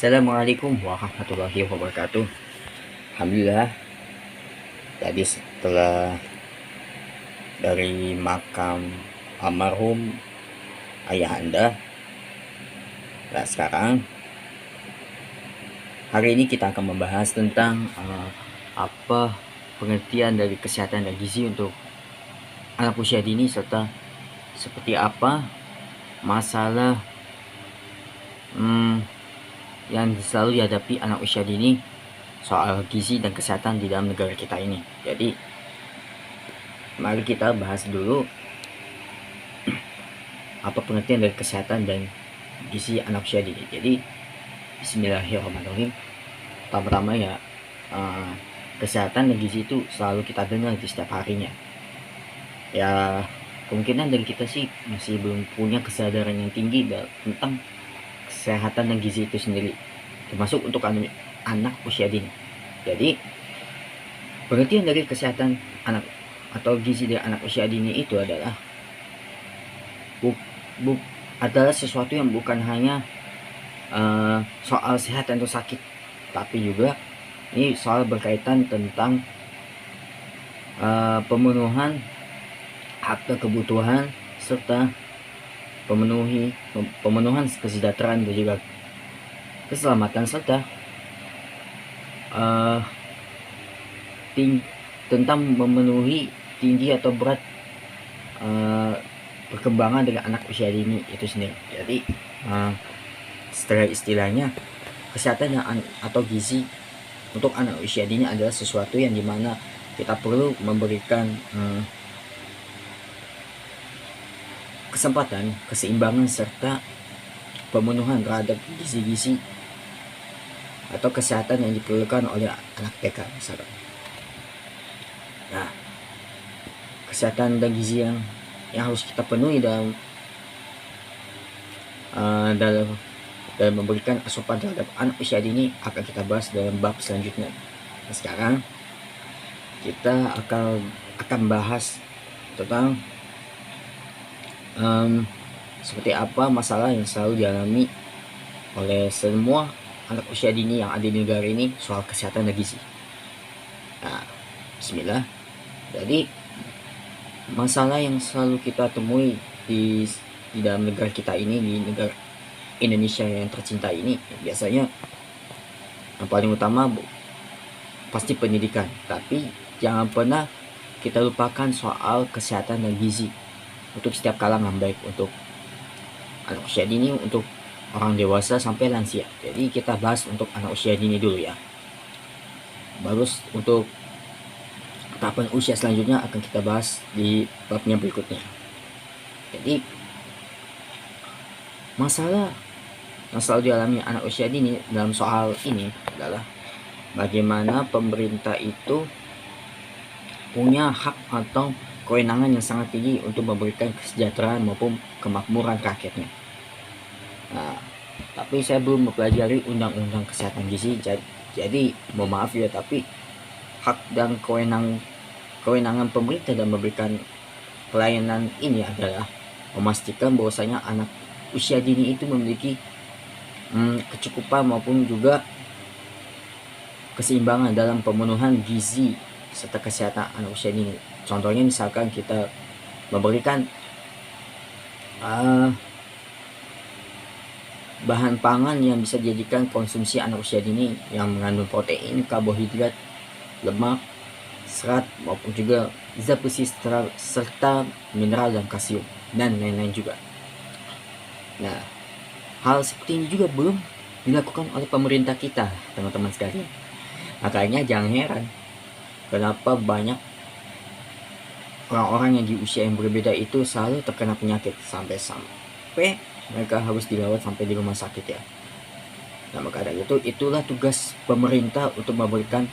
Assalamualaikum warahmatullahi wabarakatuh. Alhamdulillah, tadi setelah dari makam almarhum ayah Anda, nah sekarang hari ini kita akan membahas tentang apa pengertian dari kesehatan dan gizi untuk anak usia dini, serta seperti apa masalah yang selalu dihadapi anak usia dini soal gizi dan kesehatan di dalam negara kita ini. Jadi mari kita bahas dulu apa pengertian dari kesehatan dan gizi anak usia dini. Jadi bismillahirrahmanirrahim. Pertama ya, kesehatan dan gizi itu selalu kita dengar di setiap harinya. Ya kemungkinan dari kita sih masih belum punya kesadaran yang tinggi tentang kesehatan dan gizi itu sendiri, termasuk untuk anak usia dini. Jadi pengertian dari kesehatan anak atau gizi dari anak usia dini itu adalah adalah sesuatu yang bukan hanya soal sehat atau sakit, tapi juga ini soal berkaitan tentang pemenuhan hak dan kebutuhan, serta pemenuhan kesejahteraan dan juga keselamatan, serta tentang memenuhi tinggi atau berat perkembangan dengan anak usia dini itu sendiri. Jadi setelah istilahnya kesehatan atau gizi untuk anak usia dini adalah sesuatu yang dimana kita perlu memberikan kesempatan, keseimbangan, serta pemenuhan terhadap gizi-gizi atau kesehatan yang diperlukan oleh anak TK misalkan. Nah, kesehatan dan gizi yang harus kita penuhi dalam memberikan asupan terhadap anak usia dini akan kita bahas dalam bab selanjutnya. Nah, sekarang kita akan bahas tentang seperti apa masalah yang selalu dialami oleh semua anak usia dini yang ada di negara ini soal kesehatan dan gizi. Nah, bismillah. Jadi masalah yang selalu kita temui di dalam negara kita ini, di negara Indonesia yang tercinta ini, biasanya yang paling utama pasti pendidikan. Tapi jangan pernah kita lupakan soal kesehatan dan gizi untuk setiap kalangan, baik untuk anak usia dini, untuk orang dewasa sampai lansia. Jadi kita bahas untuk anak usia dini dulu ya. Baru untuk tahapan usia selanjutnya akan kita bahas di babnya berikutnya. Jadi masalah yang selalu dialami anak usia dini dalam soal ini adalah bagaimana pemerintah itu punya hak atau kewenangan yang sangat tinggi untuk memberikan kesejahteraan maupun kemakmuran rakyatnya. Nah, tapi saya belum mempelajari undang-undang kesehatan gizi, jadi mohon maaf ya, tapi hak dan kewenangan pemerintah dalam memberikan pelayanan ini adalah memastikan bahwasanya anak usia dini itu memiliki kecukupan maupun juga keseimbangan dalam pemenuhan gizi serta kesehatan anak usia dini. Contohnya misalkan kita memberikan bahan pangan yang bisa dijadikan konsumsi anak usia dini yang mengandung protein, karbohidrat, lemak, serat maupun juga zat besi serta mineral dan kalsium dan lain-lain juga. Nah, hal seperti ini juga belum dilakukan oleh pemerintah kita, teman-teman sekalian. Makanya jangan heran kenapa banyak orang-orang yang di usia yang berbeda itu selalu terkena penyakit sampai mereka harus dirawat sampai di rumah sakit ya. Nah, maka dari itulah tugas pemerintah untuk memberikan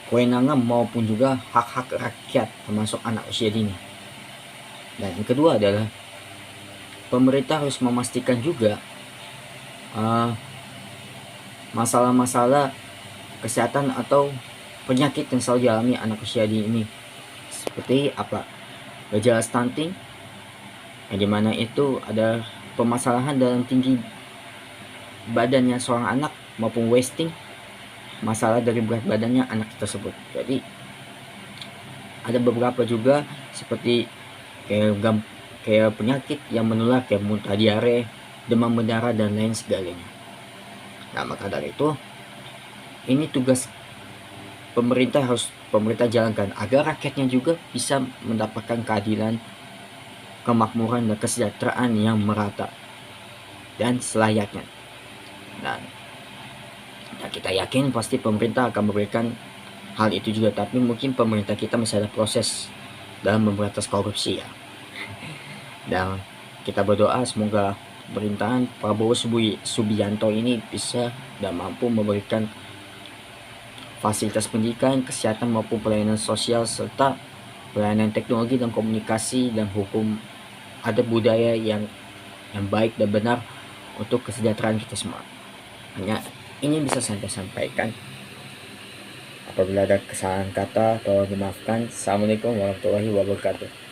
kewenangan maupun juga hak-hak rakyat termasuk anak usia dini. Dan yang kedua adalah pemerintah harus memastikan juga masalah-masalah kesehatan atau penyakit yang selalu dialami anak usia dini ini, seperti apa? Gejala stunting, yang dimana itu ada permasalahan dalam tinggi badannya seorang anak maupun wasting masalah dari berat badannya anak tersebut. Jadi ada beberapa juga seperti kayak penyakit yang menular kayak muntah, diare, demam berdarah dan lain sebagainya. Nah, maka dari itu ini tugas pemerintah jalankan agar rakyatnya juga bisa mendapatkan keadilan, kemakmuran dan kesejahteraan yang merata dan selayaknya. Dan kita yakin pasti pemerintah akan memberikan hal itu juga, tapi mungkin pemerintah kita masih ada proses dalam memberantas korupsi ya. Dan kita berdoa semoga pemerintahan Prabowo Subianto ini bisa dan mampu memberikan fasilitas pendidikan, kesehatan maupun pelayanan sosial serta pelayanan teknologi dan komunikasi dan hukum, ada budaya yang baik dan benar untuk kesejahteraan kita semua. Hanya ini bisa saya sampaikan. Apabila ada kesalahan kata, tolong dimaafkan. Assalamualaikum warahmatullahi wabarakatuh.